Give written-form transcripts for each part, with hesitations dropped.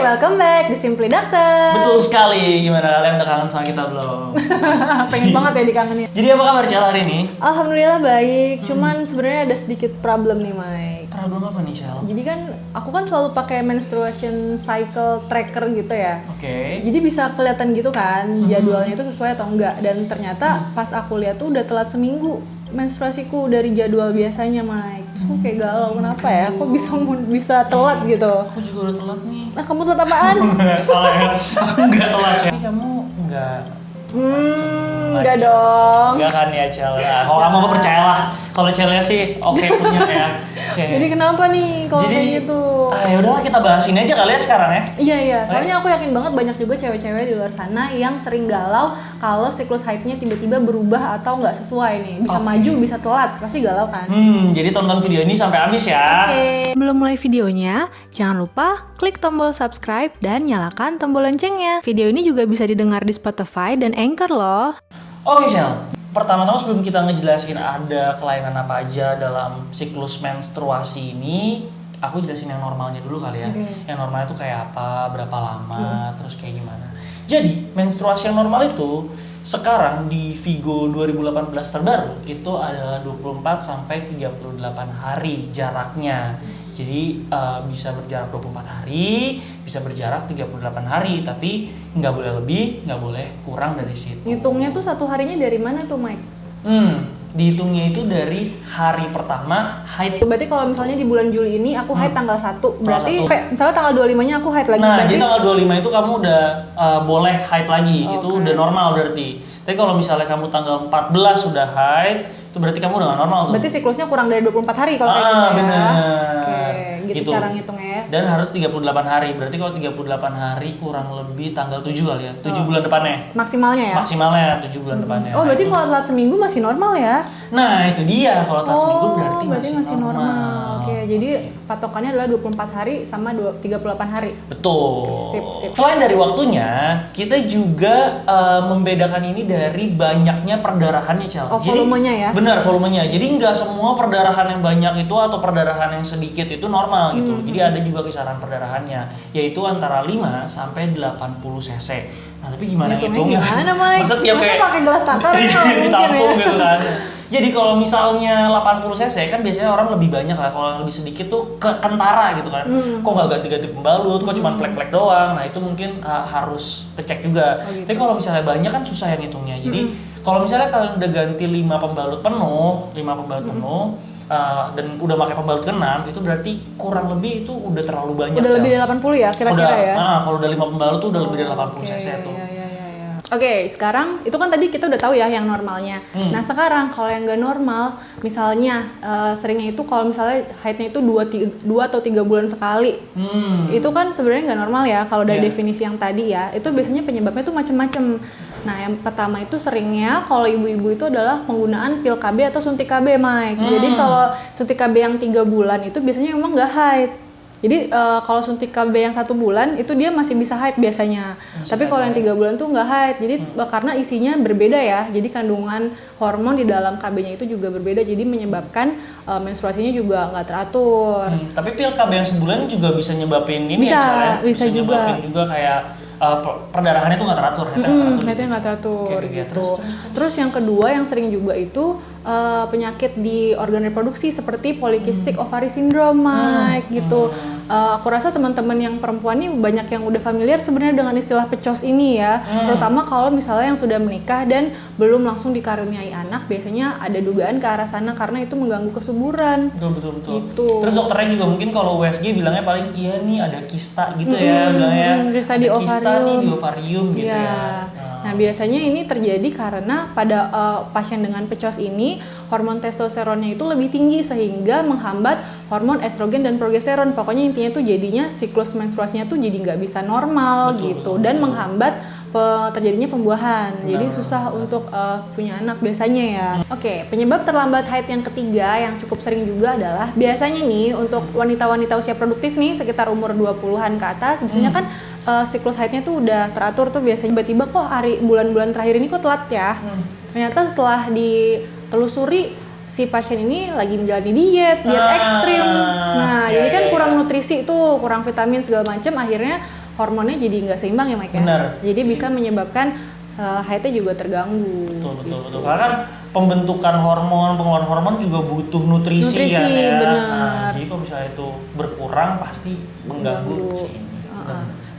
welcome back di Simply Doctor. Betul sekali, gimana kalian udah kangen sama kita belum? Pengen banget ya dikangenin. Jadi apa kabar Cel hari ini? Alhamdulillah baik, cuman sebenarnya ada sedikit problem nih Mike. Problem apa nih Cel? Jadi kan aku kan selalu pakai menstruation cycle tracker gitu ya. Oke. Jadi bisa kelihatan gitu kan jadwalnya itu sesuai atau enggak. Dan ternyata pas aku lihat tuh udah telat seminggu menstruasiku dari jadwal biasanya Mike. Terus aku kayak galau, kenapa ya? Kok bisa telat gitu? Aku juga udah telat nih. Nah kamu telat apaan? Salah ya, aku nggak telat ya. Tapi kamu nggak Enggak dong. Enggak kan ya Cel? Nah, kalau kamu aku percayalah. Kalau Celnya sih oke punya ya. Okay. Jadi kenapa nih kalau kayak gitu? Ya udahlah kita bahasin aja kali ya sekarang ya. Iya, soalnya aku yakin banget banyak juga cewek-cewek di luar sana yang sering galau kalau siklus haidnya tiba-tiba berubah atau nggak sesuai nih. Bisa maju, bisa telat, pasti galau kan? Jadi tonton video ini sampai habis ya. Oke. Belum mulai videonya? Jangan lupa klik tombol subscribe dan nyalakan tombol loncengnya. Video ini juga bisa didengar di Spotify dan Anchor loh. Oke Shell, pertama-tama sebelum kita ngejelasin ada kelainan apa aja dalam siklus menstruasi ini, aku jelasin yang normalnya dulu kali ya. Yang normalnya tuh kayak apa, berapa lama, terus kayak gimana. Jadi, menstruasi yang normal itu sekarang di Vigo 2018 terbaru itu adalah 24 sampai 38 hari jaraknya. Jadi bisa berjarak 24 hari, bisa berjarak 38 hari, tapi nggak boleh lebih, nggak boleh kurang dari situ. Ngitungnya tuh satu harinya dari mana tuh Mike? Dihitungnya itu dari hari pertama haid. Berarti kalau misalnya di bulan Juli ini aku haid tanggal 1, berarti misalnya tanggal 25-nya aku haid lagi. Nah, berarti jadi tanggal 25 itu kamu udah boleh haid lagi, itu udah normal berarti. Tapi kalau misalnya kamu tanggal 14 sudah haid, itu berarti kamu udah gak normal tuh. Berarti siklusnya kurang dari 24 hari kalau kayak gitu ya. Bener. Oke, gitu cara ngitungnya ya. Dan harus 38 hari, berarti kalau 38 hari kurang lebih tanggal 7 kali ya, 7 bulan depannya. Maksimalnya ya? Maksimalnya 7 bulan depannya. Oh, berarti kalau telat seminggu masih normal ya? Nah, itu dia, kalau telat seminggu berarti masih normal. Oke, jadi patokannya adalah 24 hari sama 38 hari. Betul. Sip. Selain dari waktunya, kita juga membedakan ini dari banyaknya perdarahannya, Cel. Oh, volumenya ya? Benar, volumenya. Jadi nggak semua perdarahan yang banyak itu atau perdarahan yang sedikit itu normal gitu. Jadi ada juga kisaran perdarahannya, yaitu antara 5 sampai 80 cc. Nah, tapi gimana hitungnya? Gimana, Mike? Masa tiap kayak pakai gelas takar ditampung ya? gitu kan. Jadi kalau misalnya 80 cc kan biasanya orang lebih banyak lah. Kalau yang lebih sedikit tuh kentara gitu kan. Kok nggak ganti-ganti pembalut, kok cuma flek-flek doang. Nah, itu mungkin harus kecek juga. Oh, gitu. Tapi kalau misalnya banyak kan susah yang hitungnya. Jadi kalau misalnya kalian udah ganti 5 pembalut penuh, dan udah pakai pembalut ke-6, itu berarti kurang lebih itu udah terlalu banyak. Udah lebih dari 80 ya kira-kira ya? Kalau udah 5 pembalut tuh udah lebih dari 80 cc tuh. Oke, sekarang itu kan tadi kita udah tahu ya yang normalnya. Nah sekarang kalau yang nggak normal, misalnya seringnya itu kalau misalnya haidnya itu 2 atau 3 bulan sekali, itu kan sebenarnya nggak normal ya kalau dari definisi yang tadi ya. Itu biasanya penyebabnya tuh macam-macam. Nah yang pertama itu seringnya kalau ibu-ibu itu adalah penggunaan pil KB atau suntik KB, Mike. Jadi kalau suntik KB yang 3 bulan itu biasanya memang nggak haid. Jadi kalau suntik KB yang 1 bulan itu dia masih bisa haid biasanya. Tapi kalau yang 3 bulan tuh nggak haid. Jadi karena isinya berbeda ya. Jadi kandungan hormon di dalam KB-nya itu juga berbeda. Jadi menyebabkan menstruasinya juga nggak teratur. Tapi pil KB yang sebulan juga bisa nyebabin ini bisa juga. Nyebabin juga kayak perdarahannya tuh nggak teratur. Haidnya nggak teratur gitu. Terus yang kedua yang sering juga itu penyakit di organ reproduksi seperti polycystic ovary syndrome, Mike, gitu. Aku rasa teman-teman yang perempuan ini banyak yang udah familiar sebenarnya dengan istilah PCOS ini ya. Terutama kalau misalnya yang sudah menikah dan belum langsung dikaruniai anak, biasanya ada dugaan ke arah sana karena itu mengganggu kesuburan. Betul. Gitu. Terus dokternya juga mungkin kalau USG bilangnya paling iya nih ada kista gitu ya, bilangnya. Kista di ovarium gitu ya. Nah biasanya ini terjadi karena pada pasien dengan PCOS ini hormon testosteronnya itu lebih tinggi sehingga menghambat hormon estrogen dan progesteron. Pokoknya intinya tuh jadinya siklus menstruasinya tuh jadi nggak bisa normal dan menghambat terjadinya pembuahan. Jadi susah untuk punya anak biasanya ya. Oke, penyebab terlambat haid yang ketiga yang cukup sering juga adalah biasanya nih untuk wanita-wanita usia produktif nih sekitar umur 20-an ke atas biasanya kan siklus haidnya tuh udah teratur tuh biasanya tiba-tiba kok bulan-bulan terakhir ini kok telat ya. Ternyata setelah ditelusuri si pasien ini lagi menjalani diet ekstrim. Nah, jadi kan kurang nutrisi tuh, kurang vitamin segala macam, akhirnya hormonnya jadi nggak seimbang ya Mike ya. Benar. Jadi bisa menyebabkan haidnya juga terganggu. Betul. Karena kan pembentukan hormon, pengeluaran hormon juga butuh nutrisi kan ya. Benar. Nah, jadi kalau misalnya itu berkurang pasti mengganggu si ini.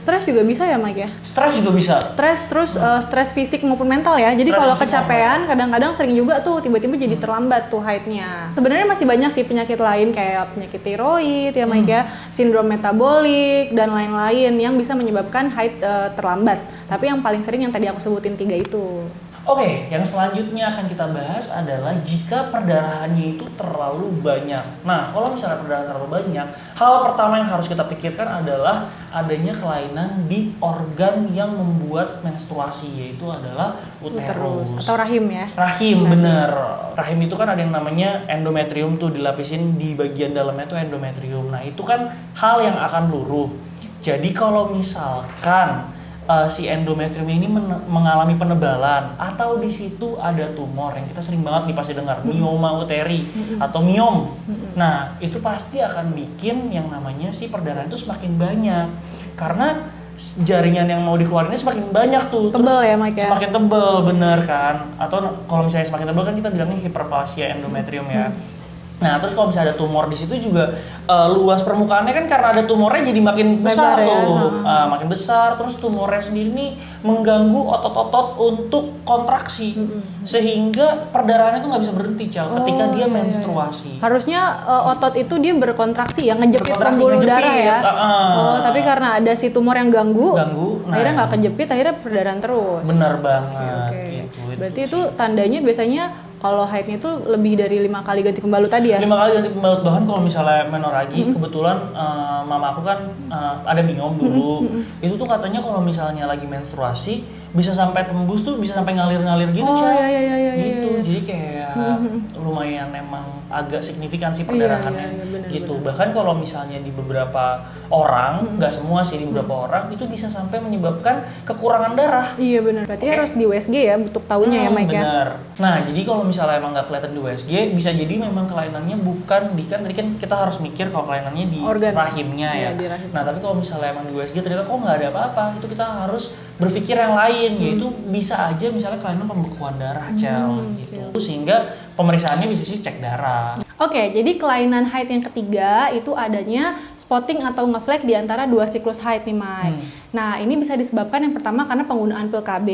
Stres juga bisa ya Mike ya? Stres juga bisa. Stres terus stres fisik maupun mental ya. Jadi Stres kalau fisik kecapean kadang-kadang sering juga tuh tiba-tiba jadi terlambat tuh haidnya. Sebenarnya masih banyak sih penyakit lain kayak penyakit tiroid ya Mike ya, sindrom metabolik dan lain-lain yang bisa menyebabkan haid terlambat. Tapi yang paling sering yang tadi aku sebutin 3 itu. Oke, yang selanjutnya akan kita bahas adalah jika perdarahannya itu terlalu banyak. Nah, kalau misalnya perdarahan terlalu banyak, hal pertama yang harus kita pikirkan adalah adanya kelainan di organ yang membuat menstruasi, yaitu adalah uterus. Atau rahim ya. Rahim, bener. Rahim itu kan ada yang namanya endometrium tuh, dilapisin di bagian dalamnya tuh endometrium. Nah, itu kan hal yang akan luruh. Jadi kalau misalkan si endometrium ini mengalami penebalan atau di situ ada tumor yang kita sering banget nih pasti dengar mioma uteri atau miom. Nah, itu pasti akan bikin yang namanya si perdarahan itu semakin banyak karena jaringan yang mau dikeluarinnya semakin banyak tuh. Tebel ya Mike ya? Semakin tebel, bener kan? Atau kalau misalnya semakin tebel kan kita bilangnya hiperplasia endometrium ya. Nah, terus kalau misalnya ada tumor di situ juga luas permukaannya kan karena ada tumornya jadi makin besar Lebar ya, tuh. Makin besar, terus tumornya sendiri nih mengganggu otot-otot untuk kontraksi. Sehingga perdarahannya tuh nggak bisa berhenti, Cal, ketika dia menstruasi. Harusnya otot itu dia berkontraksi ya, ngejepit Berkontraksi, pembuluh ngejepit, darah ya. uh-uh. Tapi karena ada si tumor yang ganggu, akhirnya nah. nggak kejepit, akhirnya perdarahan terus. Bener banget, Oke. gitu. Berarti itu tandanya biasanya kalau haidnya itu lebih dari 5 kali ganti pembalut tadi ya? 5 kali ganti pembalut. Bahkan kalau misalnya menoragi, kebetulan mama aku kan ada miom dulu. Itu tuh katanya kalau misalnya lagi menstruasi bisa sampai tembus tuh, bisa sampai ngalir-ngalir gitu, Cak. Iya. Gitu. Jadi kayak lumayan emang agak signifikan sih perdarahannya. benar, gitu. Bahkan kalau misalnya di beberapa orang, nggak semua sih, di beberapa orang itu bisa sampai menyebabkan kekurangan darah. Iya benar. Berarti harus di USG ya untuk tahunya ya Mike ya? Benar. Nah, jadi kalau misalnya emang nggak kelihatan di USG, bisa jadi memang kelainannya bukan di, kan tadi kan kita harus mikir kalau kelainannya di Organ. rahimnya ya. Di rahim. Nah, tapi kalau misalnya emang di USG ternyata kok nggak ada apa-apa, itu kita harus berpikir yang lain, yaitu bisa aja misalnya kelainan pembekuan darah, gitu. Sehingga pemeriksaannya bisa sih cek darah. Oke, jadi kelainan haid yang ketiga itu adanya spotting atau ngeflek di antara 2 siklus haid nih, Mike. Nah, ini bisa disebabkan yang pertama karena penggunaan pil KB,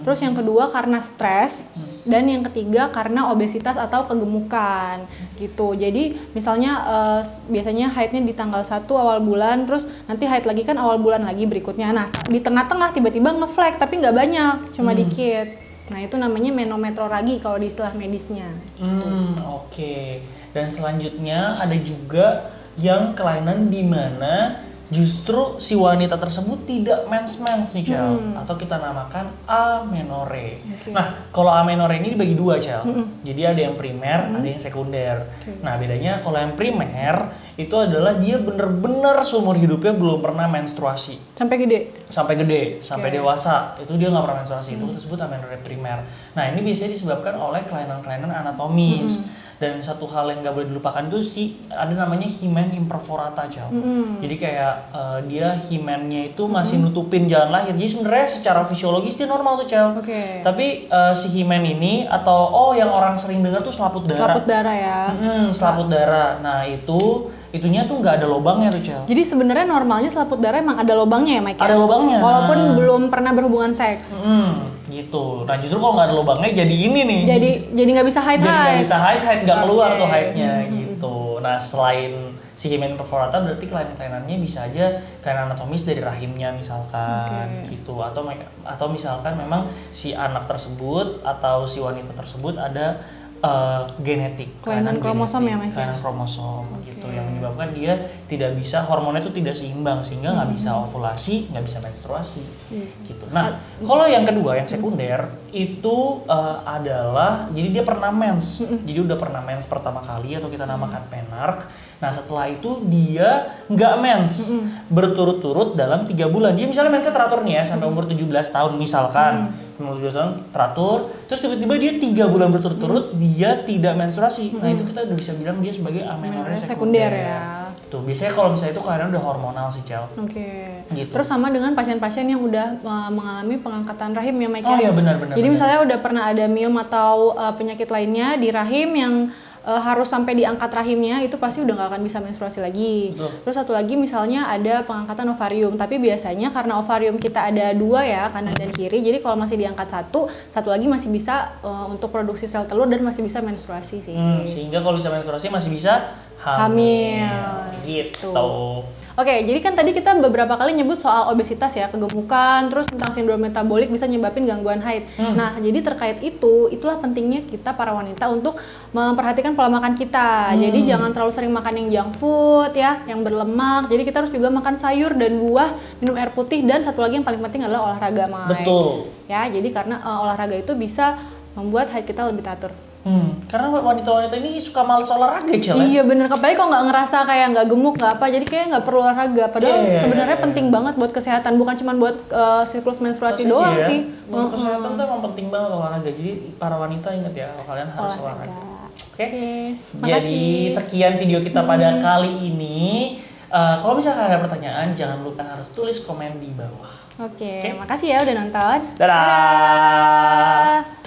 terus yang kedua karena stres, dan yang ketiga karena obesitas atau kegemukan gitu. Jadi misalnya biasanya haidnya di tanggal 1 awal bulan, terus nanti haid lagi kan awal bulan lagi berikutnya. Nah, di tengah-tengah tiba-tiba ngeflek tapi nggak banyak, cuma dikit. Nah, itu namanya menometroragi kalau di istilah medisnya. Oke. Dan selanjutnya ada juga yang kelainan di mana justru si wanita tersebut tidak mens nih, Cel. Atau kita namakan amenore. Nah, kalau amenore ini dibagi 2, Cel. Jadi ada yang primer, ada yang sekunder. Nah, bedanya kalau yang primer itu adalah dia bener-bener seumur hidupnya belum pernah menstruasi. Sampai gede? Sampai gede, sampai dewasa, itu dia nggak pernah menstruasi. Itu kita sebut amenore primer. Nah, ini biasanya disebabkan oleh kelainan-kelainan anatomis. Dan satu hal yang nggak boleh dilupakan itu ada namanya himen imperforata, Cal. Jadi kayak dia himennya itu masih nutupin jalan lahir. Jadi sebenarnya secara fisiologis dia normal tuh, Cal. Tapi si himen ini atau yang orang sering dengar tuh selaput darah. Selaput darah ya. Selaput darah. Nah, itunya tuh nggak ada lubangnya tuh, Cel. Jadi sebenarnya normalnya selaput darah emang ada lubangnya ya, Mike? Ada lubangnya. Walaupun belum pernah berhubungan seks. Gitu. Nah, justru kalau nggak ada lubangnya jadi ini nih. Jadi nggak bisa haid. Jadi nggak bisa haid nggak keluar tuh haidnya gitu. Nah, selain si himen imperforata berarti kelainan-kelainannya bisa aja kelainan anatomis dari rahimnya misalkan gitu, atau misalkan memang si anak tersebut atau si wanita tersebut ada genetik, kelainan kromosom ya, Mas? kelainan kromosom gitu yang menyebabkan dia tidak bisa, hormonnya itu tidak seimbang sehingga nggak bisa ovulasi, nggak bisa menstruasi gitu. Nah, kalau yang kedua yang sekunder itu adalah jadi dia pernah mens, jadi udah pernah mens pertama kali atau kita namakan menarche. Nah, setelah itu dia nggak mens berturut-turut dalam 3 bulan. Dia misalnya mensnya teratur nih ya sampai umur 17 tahun misalkan. Umur 17 tahun teratur, terus tiba-tiba dia 3 bulan berturut-turut dia tidak menstruasi. Nah, itu kita udah bisa bilang dia sebagai amenorrhea sekunder ya. Gitu. Biasanya kalau misalnya itu kelainan udah hormonal sih, Cel. Oke. Gitu. Terus sama dengan pasien-pasien yang udah mengalami pengangkatan rahim ya, Mike? Oh iya, benar. Jadi misalnya udah pernah ada miom atau penyakit lainnya di rahim yang harus sampai diangkat rahimnya, itu pasti udah nggak akan bisa menstruasi lagi. Betul. Terus satu lagi misalnya ada pengangkatan ovarium, tapi biasanya karena ovarium kita ada 2 ya, kanan dan kiri, jadi kalau masih diangkat satu lagi masih bisa untuk produksi sel telur dan masih bisa menstruasi sih. Sehingga kalau bisa menstruasi masih bisa Hamil. Gitu. Oke, jadi kan tadi kita beberapa kali nyebut soal obesitas ya, kegemukan, terus tentang sindrom metabolik bisa nyebabin gangguan haid. Nah, jadi terkait itulah pentingnya kita para wanita untuk memperhatikan pola makan kita. Jadi jangan terlalu sering makan yang junk food ya, yang berlemak. Jadi kita harus juga makan sayur dan buah, minum air putih, dan satu lagi yang paling penting adalah olahraga, Mai. Betul. Ya, jadi karena olahraga itu bisa membuat haid kita lebih teratur. Karena wanita-wanita ini suka males olahraga, Cel. Iya bener, apalagi kalau nggak ngerasa kayak nggak gemuk nggak apa, jadi kayak nggak perlu olahraga. Padahal sebenarnya penting banget buat kesehatan, bukan cuma buat siklus menstruasi doang sih. Untuk kesehatan tuh emang penting banget olahraga. Jadi para wanita ingat ya, kalian harus olahraga. Oke. Jadi sekian video kita pada kali ini. Kalau misalkan ada pertanyaan, jangan lupa harus tulis komen di bawah. Oke, makasih ya udah nonton. Dadah.